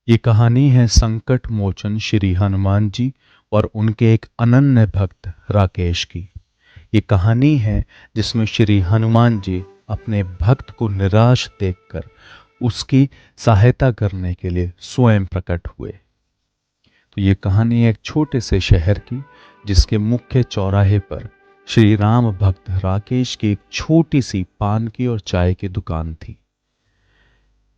ये कहानी है संकट मोचन श्री हनुमान जी और उनके एक अनन्य भक्त राकेश की। ये कहानी है जिसमें श्री हनुमान जी अपने भक्त को निराश देखकर उसकी सहायता करने के लिए स्वयं प्रकट हुए। तो ये कहानी एक छोटे से शहर की, जिसके मुख्य चौराहे पर श्री राम भक्त राकेश की एक छोटी सी पान की और चाय की दुकान थी।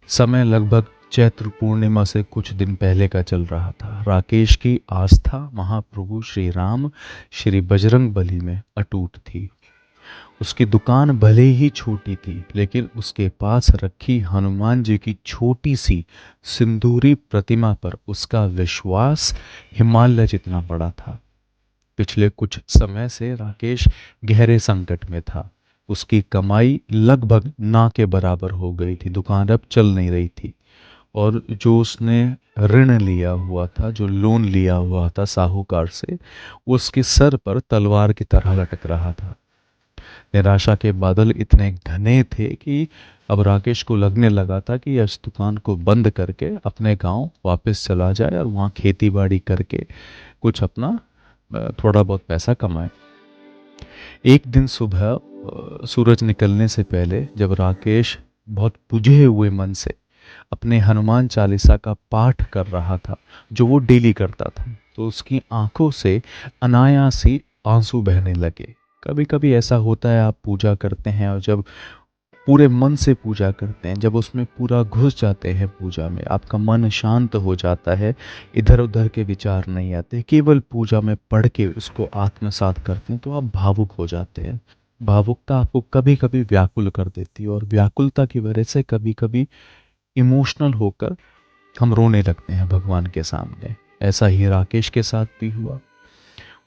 समय लगभग चैत्र पूर्णिमा से कुछ दिन पहले का चल रहा था। राकेश की आस्था महाप्रभु श्री राम श्री बजरंग बली में अटूट थी। उसकी दुकान भले ही छोटी थी, लेकिन उसके पास रखी हनुमान जी की छोटी सी सिंदूरी प्रतिमा पर उसका विश्वास हिमालय जितना बड़ा था। पिछले कुछ समय से राकेश गहरे संकट में था। उसकी कमाई लगभग ना के बराबर हो गई थी, दुकान अब चल नहीं रही थी, और जो उसने ऋण लिया हुआ था, जो लोन लिया हुआ था साहूकार से, वो उसके सर पर तलवार की तरह लटक रहा था। निराशा के बादल इतने घने थे कि अब राकेश को लगने लगा था कि इस दुकान को बंद करके अपने गांव वापस चला जाए और वहाँ खेती बाड़ी करके कुछ अपना थोड़ा बहुत पैसा कमाए। एक दिन सुबह सूरज निकलने से पहले जब राकेश बहुत बुझे हुए मन से अपने हनुमान चालीसा का पाठ कर रहा था, जो वो डेली करता था, तो उसकी आंखों से अनायास ही आंसू बहने लगे। कभी कभी ऐसा होता है, आप पूजा करते हैं और जब पूरे मन से पूजा करते हैं, जब उसमें पूरा घुस जाते हैं पूजा में, आपका मन शांत हो जाता है, इधर उधर के विचार नहीं आते, केवल पूजा में पढ़ के उसको आत्मसात करते हैं, तो आप भावुक हो जाते हैं। भावुकता आपको कभी कभी व्याकुल कर देती है, और व्याकुलता की वजह से कभी कभी इमोशनल होकर हम रोने लगते हैं भगवान के सामने। ऐसा ही राकेश के साथ भी हुआ।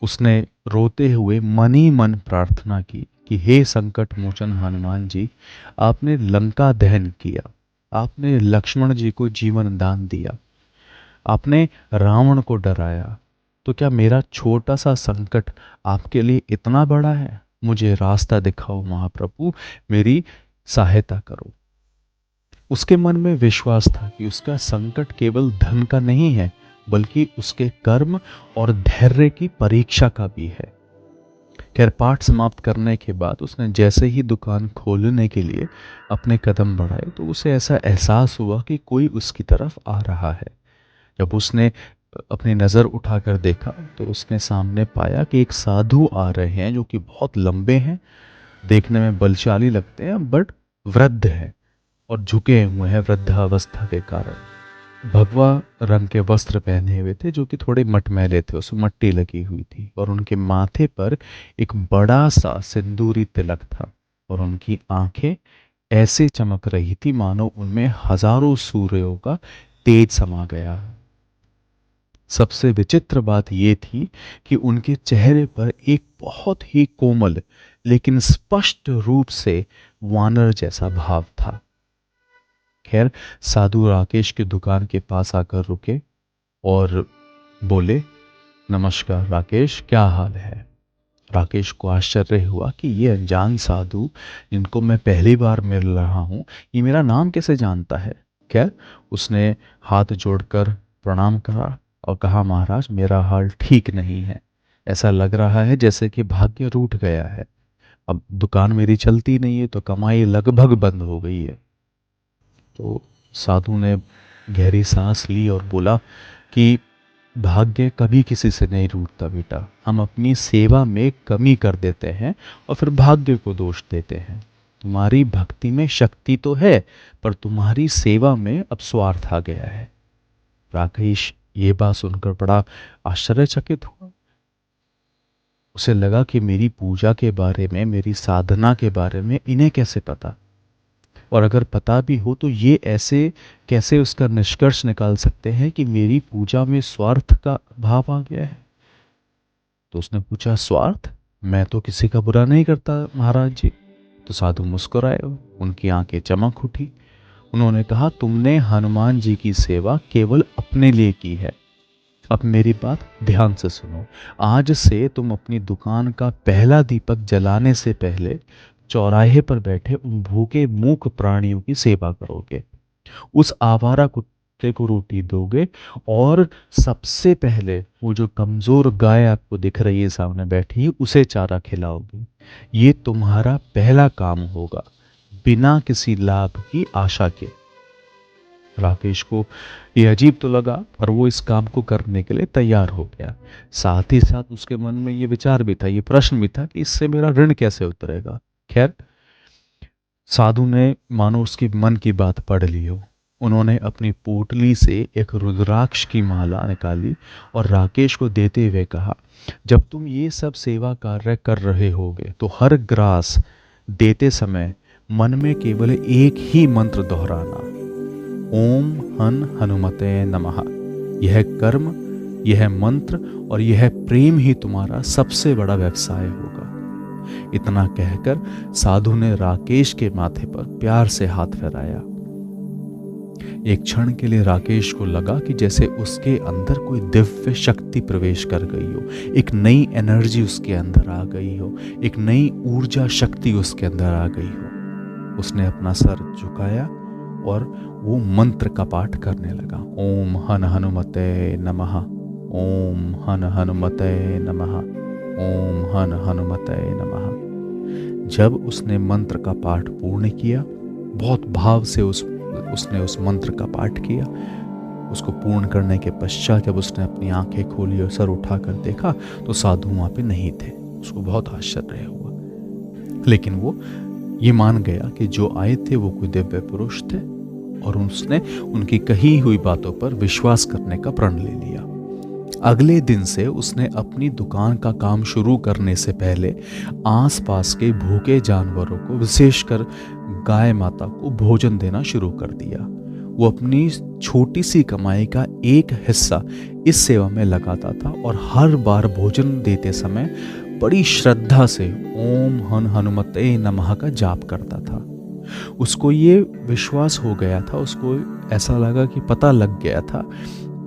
उसने रोते हुए मन ही मन प्रार्थना की कि हे संकट मोचन हनुमान जी, आपने लंका दहन किया, आपने लक्ष्मण जी को जीवन दान दिया, आपने रावण को डराया, तो क्या मेरा छोटा सा संकट आपके लिए इतना बड़ा है? मुझे रास्ता दिखाओ महाप्रभु, मेरी सहायता करो। उसके मन में विश्वास था कि उसका संकट केवल धन का नहीं है, बल्कि उसके कर्म और धैर्य की परीक्षा का भी है। खैर, पाठ समाप्त करने के बाद उसने जैसे ही दुकान खोलने के लिए अपने कदम बढ़ाए, तो उसे ऐसा एहसास हुआ कि कोई उसकी तरफ आ रहा है। जब उसने अपनी नज़र उठाकर देखा, तो उसने सामने पाया कि एक साधु आ रहे हैं, जो कि बहुत लंबे हैं, देखने में बलशाली लगते हैं, बट वृद्ध हैं और झुके हुए हैं वृद्धावस्था के कारण। भगवा रंग के वस्त्र पहने हुए थे, जो कि थोड़े मटमैले थे, उसमें मट्टी लगी हुई थी, और उनके माथे पर एक बड़ा सा सिंदूरी तिलक था, और उनकी आंखें ऐसे चमक रही थी मानो उनमें हजारों सूर्यों का तेज समा गया। सबसे विचित्र बात यह थी कि उनके चेहरे पर एक बहुत ही कोमल लेकिन स्पष्ट रूप से वानर जैसा भाव था। खैर, साधु राकेश की दुकान के पास आकर रुके और बोले, नमस्कार राकेश, क्या हाल है? राकेश को आश्चर्य हुआ कि ये अनजान साधु, जिनको मैं पहली बार मिल रहा हूँ, ये मेरा नाम कैसे जानता है? खैर, उसने हाथ जोड़कर प्रणाम करा और कहा, महाराज, मेरा हाल ठीक नहीं है। ऐसा लग रहा है जैसे कि भाग्य रूठ गया है। अब दुकान मेरी चलती नहीं है, तो कमाई लगभग बंद हो गई है। तो साधु ने गहरी सांस ली और बोला कि भाग्य कभी किसी से नहीं रूठता बेटा, हम अपनी सेवा में कमी कर देते हैं और फिर भाग्य को दोष देते हैं। तुम्हारी भक्ति में शक्ति तो है, पर तुम्हारी सेवा में अब स्वार्थ आ गया है। राकेश ये बात सुनकर बड़ा आश्चर्यचकित हुआ। उसे लगा कि मेरी पूजा के बारे में, मेरी साधना के बारे में इन्हें कैसे पता, और अगर पता भी हो तो ये ऐसे कैसे उसका निष्कर्ष निकाल सकते हैं कि मेरी पूजा में स्वार्थ का भाव आ गया है। तो उसने पूछा, स्वार्थ? मैं तो किसी का बुरा नहीं करता महाराज जी। तो साधु मुस्कुराए, उनकी आंखें चमक उठी। उन्होंने कहा, तुमने हनुमान जी की सेवा केवल अपने लिए की है। अब मेरी बात ध्यान से सुनो। आज से तुम अपनी दुकान का पहला दीपक जलाने से पहले चौराहे पर बैठे उन भूखे मूक प्राणियों की सेवा करोगे। उस आवारा कुत्ते को रोटी दोगे और सबसे पहले वो जो कमजोर गाय आपको दिख रही है सामने बैठी उसे चारा खिलाओगे। ये तुम्हारा पहला काम होगा, बिना किसी लाभ की आशा के। राकेश को ये अजीब तो लगा, पर वो इस काम को करने के लिए तैयार हो गया। साथ ही साथ उसके मन में ये विचार भी था, ये प्रश्न भी था कि इससे मेरा ऋण कैसे उतरेगा। खैर, साधु ने मानो उसकी मन की बात पढ़ ली हो। उन्होंने अपनी पोटली से एक रुद्राक्ष की माला निकाली और राकेश को देते हुए कहा, जब तुम ये सब सेवा कार्य कर रहे होगे तो हर ग्रास देते समय मन में केवल एक ही मंत्र दोहराना, ओम हन हनुमते नमः। यह कर्म, यह मंत्र और यह प्रेम ही तुम्हारा सबसे बड़ा व्यवसाय होगा। इतना कहकर साधु ने राकेश के माथे पर प्यार से हाथ फेराया। एक क्षण के लिए राकेश को लगा कि जैसे उसके अंदर कोई दिव्य शक्ति प्रवेश कर गई हो, एक नई एनर्जी उसके अंदर आ गई हो, एक नई ऊर्जा शक्ति उसके अंदर आ गई हो। उसने अपना सर झुकाया और वो मंत्र का पाठ करने लगा, ओम हन हनुमते नमः, ओम हन हनुमते नमः, ओम हन हनुमते नमः। जब उसने मंत्र का पाठ पूर्ण किया, बहुत भाव से उसने उस मंत्र का पाठ किया। उसको पूर्ण करने के पश्चात जब उसने अपनी आंखें खोली और सर उठाकर देखा तो साधु वहां पे नहीं थे। उसको बहुत आश्चर्य हुआ, लेकिन वो ये मान गया कि जो आए थे वो कोई दिव्य पुरुष थे और उसने उनकी कही हुई बातों पर विश्वास करने का प्रण ले लिया। अगले दिन से उसने अपनी दुकान का काम शुरू करने से पहले आसपास के भूखे जानवरों को, विशेषकर गाय माता को भोजन देना शुरू कर दिया। वो अपनी छोटी सी कमाई का एक हिस्सा इस सेवा में लगाता था और हर बार भोजन देते समय बड़ी श्रद्धा से ओम हन हनुमते नमः का जाप करता था। उसको ये विश्वास हो गया था, उसको ऐसा लगा कि पता लग गया था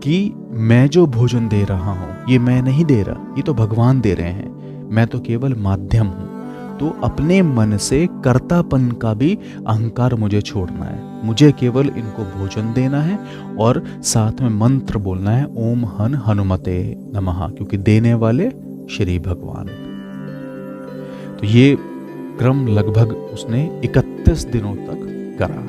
कि मैं जो भोजन दे रहा हूँ ये मैं नहीं दे रहा, ये तो भगवान दे रहे हैं, मैं तो केवल माध्यम हूँ। तो अपने मन से कर्तापन का भी अहंकार मुझे छोड़ना है, मुझे केवल इनको भोजन देना है और साथ में मंत्र बोलना है, ओम हन हनुमते नमः, क्योंकि देने वाले श्री भगवान। तो ये क्रम लगभग उसने 31 दिनों तक करा।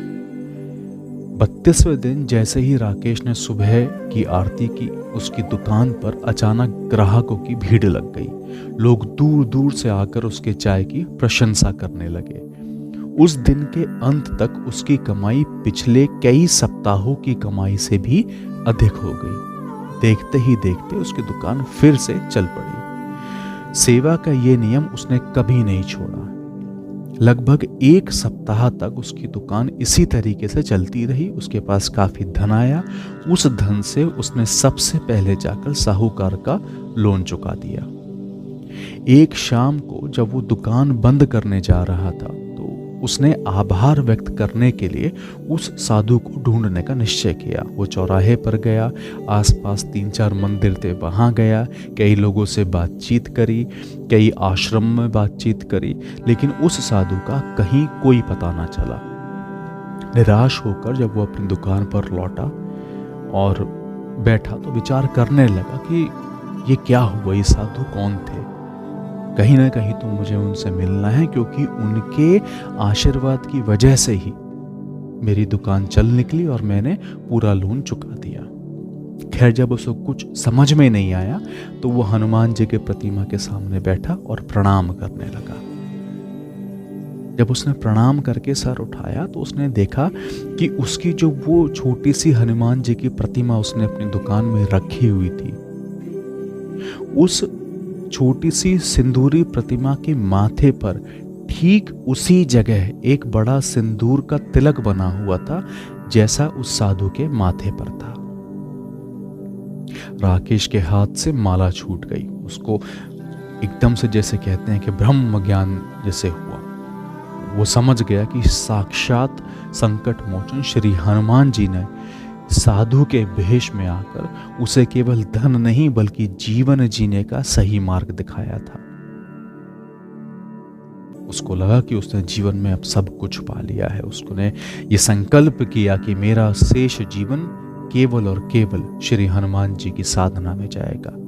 32वें दिन जैसे ही राकेश ने सुबह की आरती की, उसकी दुकान पर अचानक ग्राहकों की भीड़ लग गई। लोग दूर दूर से आकर उसके चाय की प्रशंसा करने लगे। उस दिन के अंत तक उसकी कमाई पिछले कई सप्ताहों की कमाई से भी अधिक हो गई। देखते ही देखते उसकी दुकान फिर से चल पड़ी। सेवा का ये नियम उसने कभी नहीं छोड़ा। लगभग एक सप्ताह तक उसकी दुकान इसी तरीके से चलती रही। उसके पास काफी धन आया। उस धन से उसने सबसे पहले जाकर साहूकार का लोन चुका दिया। एक शाम को जब वो दुकान बंद करने जा रहा था तो उसने आभार व्यक्त करने के लिए उस साधु को ढूंढने का निश्चय किया। वो चौराहे पर गया, आसपास 3-4 मंदिर थे, वहां गया, कई लोगों से बातचीत करी, कई आश्रम में बातचीत करी, लेकिन उस साधु का कहीं कोई पता ना चला। निराश होकर जब वो अपनी दुकान पर लौटा और बैठा तो विचार करने लगा कि ये क्या हुआ, ये साधु कौन थे। कहीं ना कहीं तो मुझे उनसे मिलना है, क्योंकि उनके आशीर्वाद की वजह से ही मेरी दुकान चल निकली और मैंने पूरा लोन चुका दिया। खैर, जब उसको कुछ समझ में नहीं आया तो वो हनुमान जी के प्रतिमा के सामने बैठा और प्रणाम करने लगा। जब उसने प्रणाम करके सर उठाया तो उसने देखा कि उसकी जो वो छोटी सी हनुमान जी की प्रतिमा उसने अपनी दुकान में रखी हुई थी, उस छोटी सी सिंदूरी प्रतिमा के माथे पर ठीक उसी जगह एक बड़ा सिंदूर का तिलक बना हुआ था, जैसा उस साधु के माथे पर था। राकेश के हाथ से माला छूट गई। उसको एकदम से, जैसे कहते हैं कि ब्रह्म ज्ञान जैसे हुआ। वो समझ गया कि साक्षात संकट मोचन श्री हनुमान जी ने साधु के भेष में आकर उसे केवल धन नहीं बल्कि जीवन जीने का सही मार्ग दिखाया था। उसको लगा कि उसने जीवन में अब सब कुछ पा लिया है। उसने ये संकल्प किया कि मेरा शेष जीवन केवल और केवल श्री हनुमान जी की साधना में जाएगा।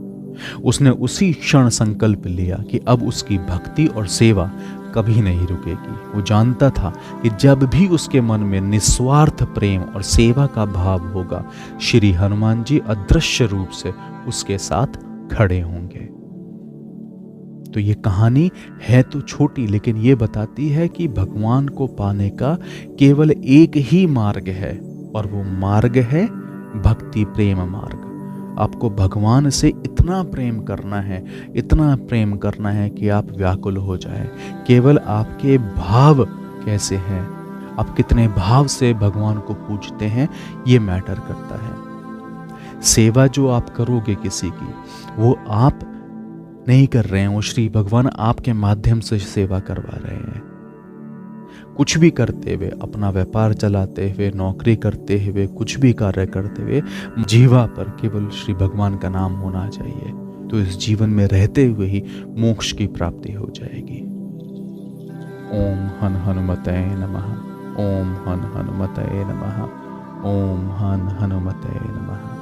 उसने उसी क्षण संकल्प लिया कि अब उसकी भक्ति और सेवा कभी नहीं रुकेगी। वो जानता था कि जब भी उसके मन में निस्वार्थ प्रेम और सेवा का भाव होगा, श्री हनुमान जी अदृश्य रूप से उसके साथ खड़े होंगे। तो ये कहानी है तो छोटी, लेकिन ये बताती है कि भगवान को पाने का केवल एक ही मार्ग है, और वो मार्ग है भक्ति प्रेम मार्ग। आपको भगवान से इतना प्रेम करना है, इतना प्रेम करना है कि आप व्याकुल हो जाए। केवल आपके भाव कैसे हैं, आप कितने भाव से भगवान को पूजते हैं, ये मैटर करता है। सेवा जो आप करोगे किसी की, वो आप नहीं कर रहे हैं, वो श्री भगवान आपके माध्यम से सेवा करवा रहे हैं। कुछ भी करते हुए, अपना व्यापार चलाते हुए, नौकरी करते हुए, कुछ भी कार्य करते हुए, जीवा पर केवल श्री भगवान का नाम होना चाहिए, तो इस जीवन में रहते हुए ही मोक्ष की प्राप्ति हो जाएगी। ओम हन हनुमते नमः। ओम हन हनुमते नमः। ओम हन हनुमते नमः।